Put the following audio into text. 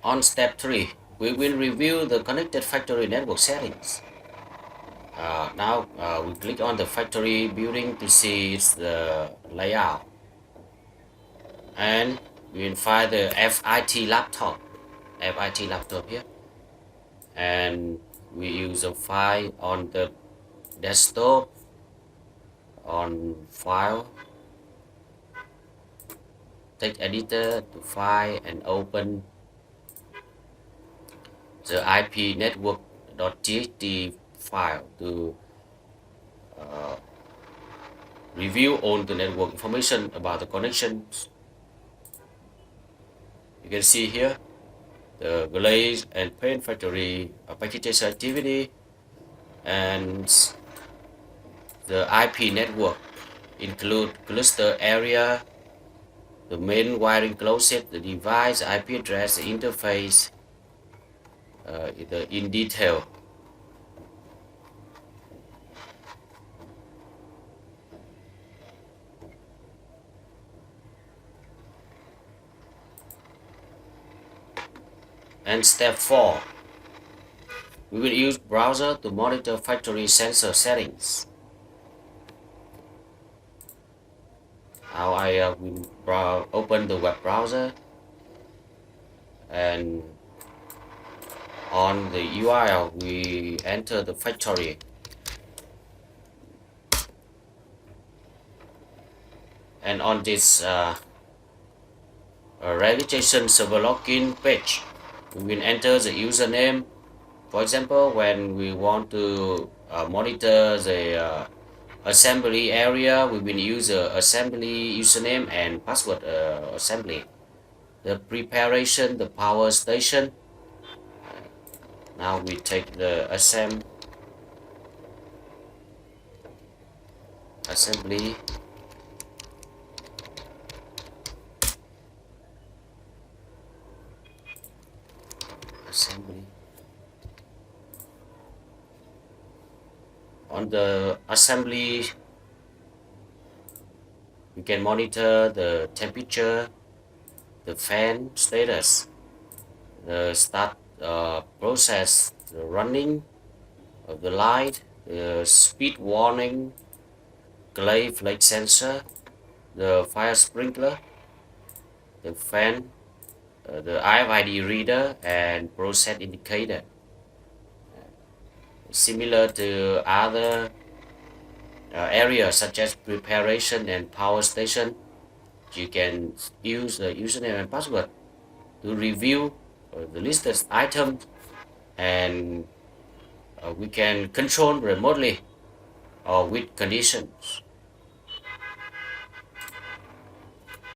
On step 3, we will review the connected factory network settings. Now we click on the factory building to see the layout, and we will find the FIT laptop here, and we use a file on the desktop. On file, text editor to file and open the IP network.txt file to review all the network information about the connections. You can see here the glaze and paint factory packages activity, and the IP network include cluster area, the main wiring closet, the device, IP address, the interface, in detail. And step 4, we will use browser to monitor factory sensor settings. Now I will open the web browser, and on the URL we enter the factory. And on this registration server login page, we will enter the username. For example, when we want to monitor the assembly area, we will use the assembly username and password assembly. The preparation, the power station. Now we take the assembly. Assembly. On the assembly, you can monitor the temperature, the fan status, the start process, the running of the light, the speed warning, clay flake sensor, the fire sprinkler, the fan, the RFID reader, and process indicator. Similar to other areas such as preparation and power station, you can use the username and password to review the listed items, and we can control remotely or with conditions.